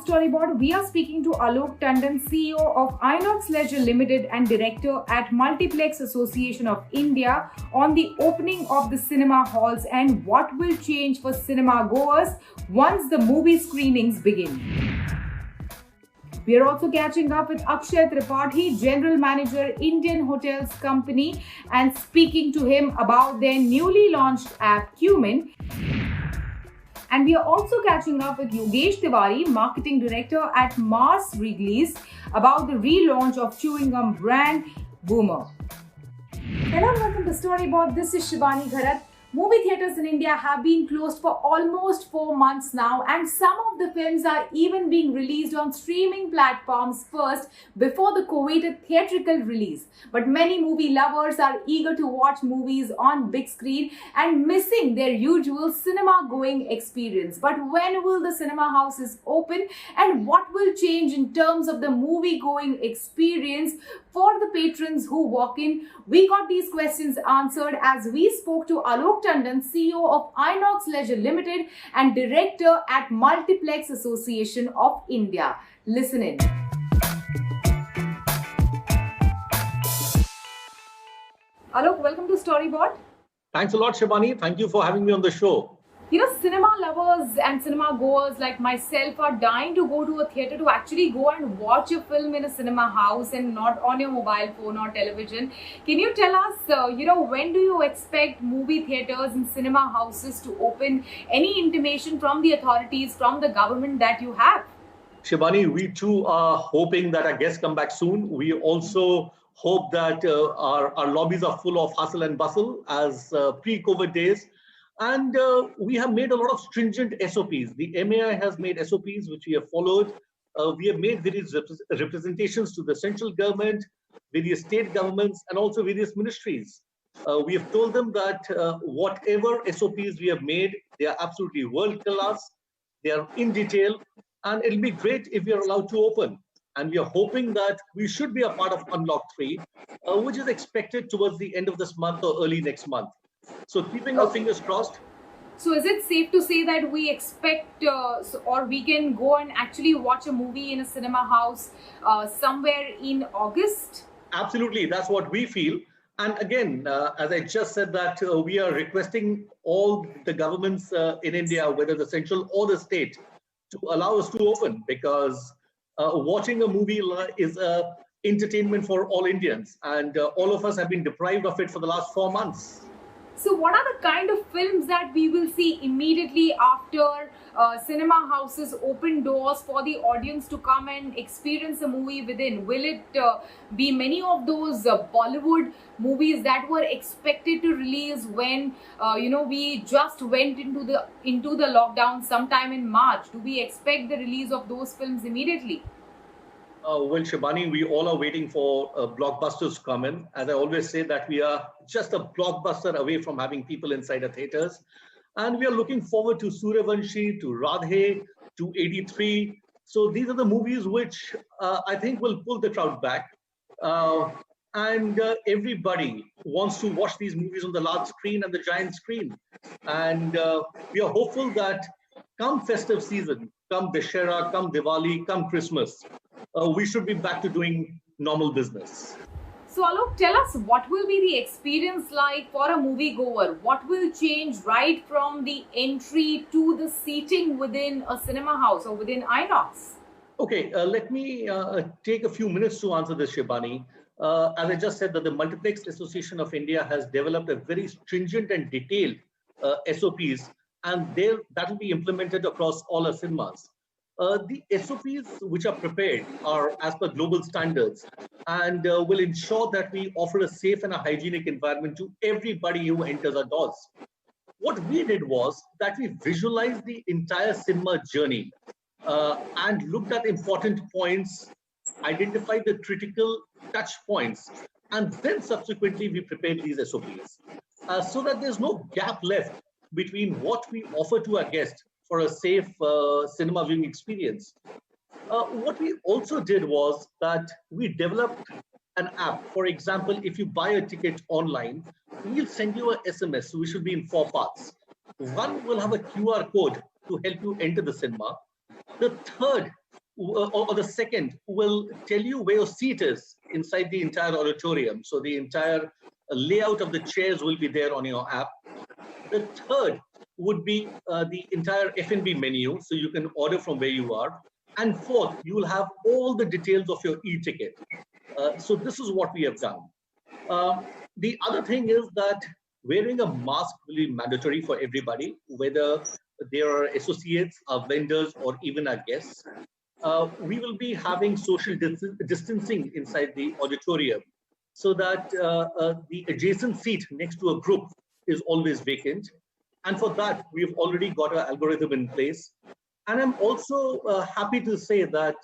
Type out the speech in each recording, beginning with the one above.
Storyboard, we are speaking to Alok Tandon, CEO of Inox Leisure Limited and Director at Multiplex Association of India, on the opening of the cinema halls and what will change for cinema goers once the movie screenings begin. We are also catching up with Akshay Tripathi, General Manager, Indian Hotels Company, and speaking to him about their newly launched app, Qmin. And we are also catching up with Yogesh Tiwari, Marketing Director at Mars Wrigley's, about the relaunch of chewing gum brand Boomer. Hello and welcome to Storyboard. This is Shibani Gharat. Movie theatres in India have been closed for almost 4 months now, and some of the films are even being released on streaming platforms first before the coveted theatrical release. But many movie lovers are eager to watch movies on big screen and missing their usual cinema-going experience. But when will the cinema houses open, and what will change in terms of the movie-going experience for the patrons who walk in? We got these questions answered as we spoke to Alok Tandon, CEO of Inox Leisure Limited and Director at Multiplex Association of India. Listen in. Alok, welcome to Storyboard. Thanks a lot, Shibani. Thank you for having me on the show. You know, cinema lovers and cinema goers like myself are dying to go to a theatre, to actually go and watch a film in a cinema house and not on your mobile phone or television. Can you tell us, when do you expect movie theatres and cinema houses to open? Any intimation from the authorities, from the government that you have? Shibani, we too are hoping that our guests come back soon. We also hope that our lobbies are full of hustle and bustle as pre-COVID days. And we have made a lot of stringent SOPs. The MAI has made SOPs, which we have followed. We have made various representations to the central government, various state governments, and also various ministries. We have told them that whatever SOPs we have made, they are absolutely world-class. They are in detail, and it'll be great if we are allowed to open. And we are hoping that we should be a part of Unlock 3, which is expected towards the end of this month or early next month. So keeping our fingers crossed. So is it safe to say that we expect or we can go and actually watch a movie in a cinema house somewhere in August? Absolutely. That's what we feel. And again, as I just said, that we are requesting all the governments in India, whether the central or the state, to allow us to open, because watching a movie is entertainment for all Indians. And all of us have been deprived of it for the last 4 months. So what are the kind of films that we will see immediately after cinema houses open doors for the audience to come and experience a movie within? Will it be many of those Bollywood movies that were expected to release when we just went into the lockdown sometime in March? Do we expect the release of those films immediately? Well, Shibani, we all are waiting for blockbusters to come in. As I always say, that we are just a blockbuster away from having people inside the theaters. And we are looking forward to Suryavanshi, to Radhe, to 83. So these are the movies which I think will pull the crowd back. And everybody wants to watch these movies on the large screen and the giant screen. And we are hopeful that come festive season, come Dussehra, come Diwali, come Christmas, we should be back to doing normal business. So Alok, tell us, what will be the experience like for a moviegoer? What will change right from the entry to the seating within a cinema house or within Inox? Okay, let me take a few minutes to answer this, Shibani. As I just said, that the Multiplex Association of India has developed a very stringent and detailed SOPs, and that will be implemented across all our cinemas. The SOPs which are prepared are as per global standards and will ensure that we offer a safe and a hygienic environment to everybody who enters our doors. What we did was that we visualized the entire cinema journey and looked at important points, identified the critical touch points, and then subsequently we prepared these SOPs so that there's no gap left between what we offer to our guests for a safe cinema viewing experience. What we also did was that we developed an app. For example, if you buy a ticket online, we'll send you an SMS, which should be in 4 parts. One will have a QR code to help you enter the cinema. The third or the second will tell you where your seat is inside the entire auditorium. So the entire layout of the chairs will be there on your app. The third would be the entire F&B menu, so you can order from where you are. And fourth, you will have all the details of your e-ticket. So this is what we have done. The other thing is that wearing a mask will be mandatory for everybody, whether there are associates, our vendors, or even our guests. We will be having social distancing inside the auditorium so that the adjacent seat next to a group is always vacant. And for that, we've already got an algorithm in place. And I'm also happy to say that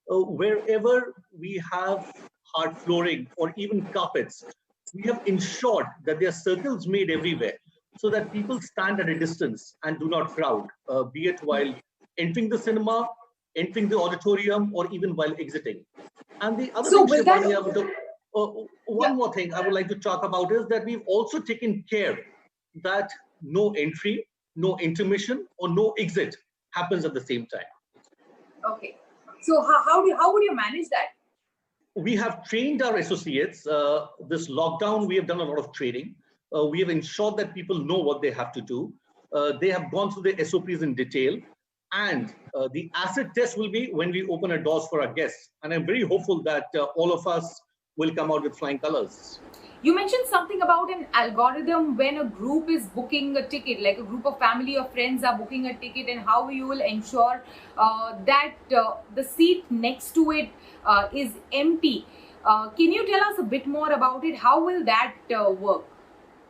wherever we have hard flooring or even carpets, we have ensured that there are circles made everywhere so that people stand at a distance and do not crowd, be it while entering the cinema, entering the auditorium, or even while exiting. And the other thing, Shivani, one more thing I would like to talk about is that we've also taken care that no entry, no intermission, or no exit happens at the same time. Okay. So how would you manage that? We have trained our associates. This lockdown, we have done a lot of training. We have ensured that people know what they have to do. They have gone through the SOPs in detail. And the acid test will be when we open our doors for our guests. And I'm very hopeful that all of us will come out with flying colors. You mentioned something about an algorithm when a group is booking a ticket, like a group of family or friends are booking a ticket, and how you will ensure that the seat next to it is empty. Can you tell us a bit more about it? How will that work?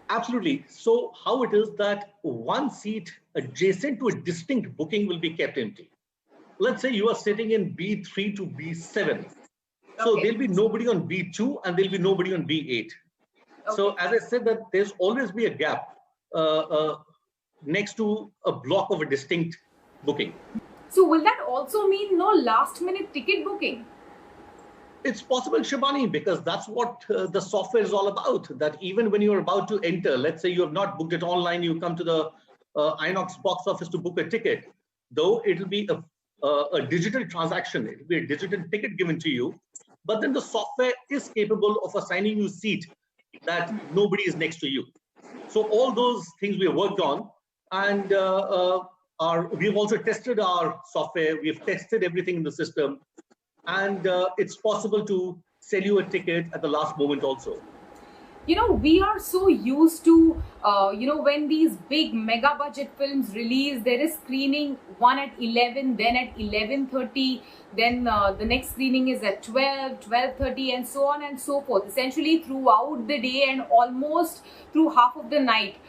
Absolutely. So how it is that one seat adjacent to a distinct booking will be kept empty. Let's say you are sitting in B3 to B7. So there'll be nobody on B2 and there'll be nobody on B8. So as I said, that there's always be a gap next to a block of a distinct booking. So will that also mean no last minute ticket booking? It's possible, Shivani, because that's what the software is all about. That even when you're about to enter, let's say you have not booked it online, you come to the Inox box office to book a ticket, though it'll be a digital transaction, it'll be a digital ticket given to you, but then the software is capable of assigning you a seat that nobody is next to you. So all those things we have worked on, and we've also tested our software, we've tested everything in the system, and it's possible to sell you a ticket at the last moment also. You know, we are so used to, when these big mega budget films release, there is screening one at 11, then at 11:30, then the next screening is at 12, 12:30, and so on and so forth, essentially throughout the day and almost through half of the night.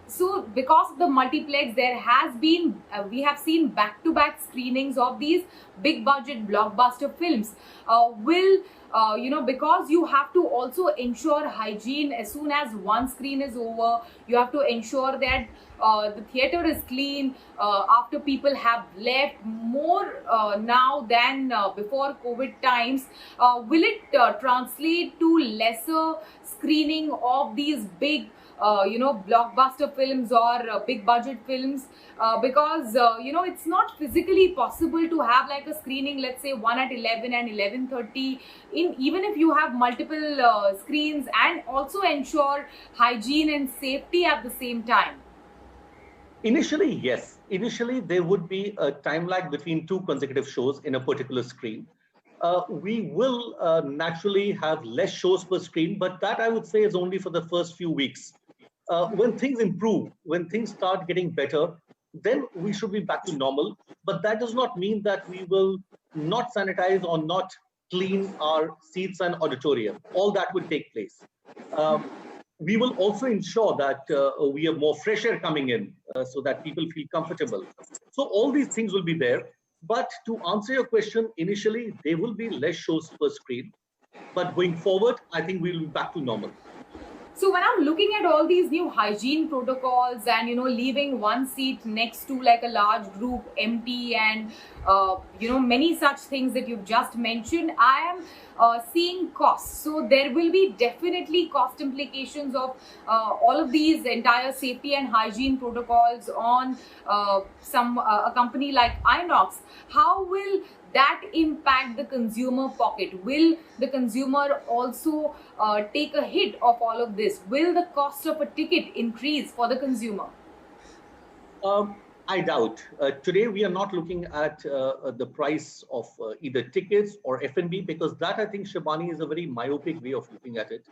So because of the multiplex, there has been, we have seen back-to-back screenings of these big budget blockbuster films. Because you have to also ensure hygiene as soon as one screen is over, you have to ensure that the theater is clean after people have left more now than before COVID times. Will it translate to lesser screening of these big blockbuster films or big budget films, because it's not physically possible to have like a screening, let's say one at 11 and 11:30, even if you have multiple screens, and also ensure hygiene and safety at the same time? Initially, yes. Initially, there would be a time lag between two consecutive shows in a particular screen. We will naturally have less shows per screen, but that I would say is only for the first few weeks. When things improve, when things start getting better, then we should be back to normal. But that does not mean that we will not sanitize or not clean our seats and auditorium. All that will take place. We will also ensure that we have more fresh air coming in so that people feel comfortable. So all these things will be there. But to answer your question, initially, there will be less shows per screen. But going forward, I think we'll be back to normal. So when I'm looking at all these new hygiene protocols and leaving one seat next to like a large group empty and many such things that you've just mentioned, I am seeing costs. So there will be definitely cost implications of all of these entire safety and hygiene protocols on a company like Inox. How will that impact the consumer pocket? Will the consumer also take a hit of all of this? Will the cost of a ticket increase for the consumer? I doubt. Today, we are not looking at the price of either tickets or F&B, because that, I think, Shibani, is a very myopic way of looking at it.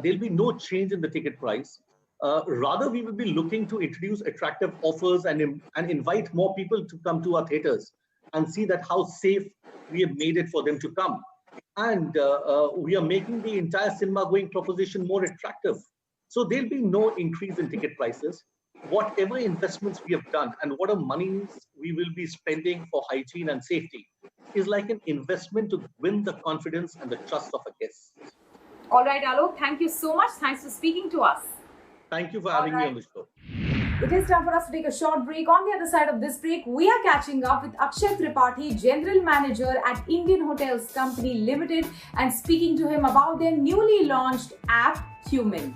There'll be no change in the ticket price. Rather, we will be looking to introduce attractive offers and invite more people to come to our theaters and see that how safe we have made it for them to come. And we are making the entire cinema going proposition more attractive. So there'll be no increase in ticket prices. Whatever investments we have done and whatever monies we will be spending for hygiene and safety is like an investment to win the confidence and the trust of our guests. All right, Alok, thank you so much. Thanks for speaking to us. Thank you for having me on the show. It is time for us to take a short break. On the other side of this break, we are catching up with Akshay Tripathi, General Manager at Indian Hotels Company Limited, and speaking to him about their newly launched app, Qmin.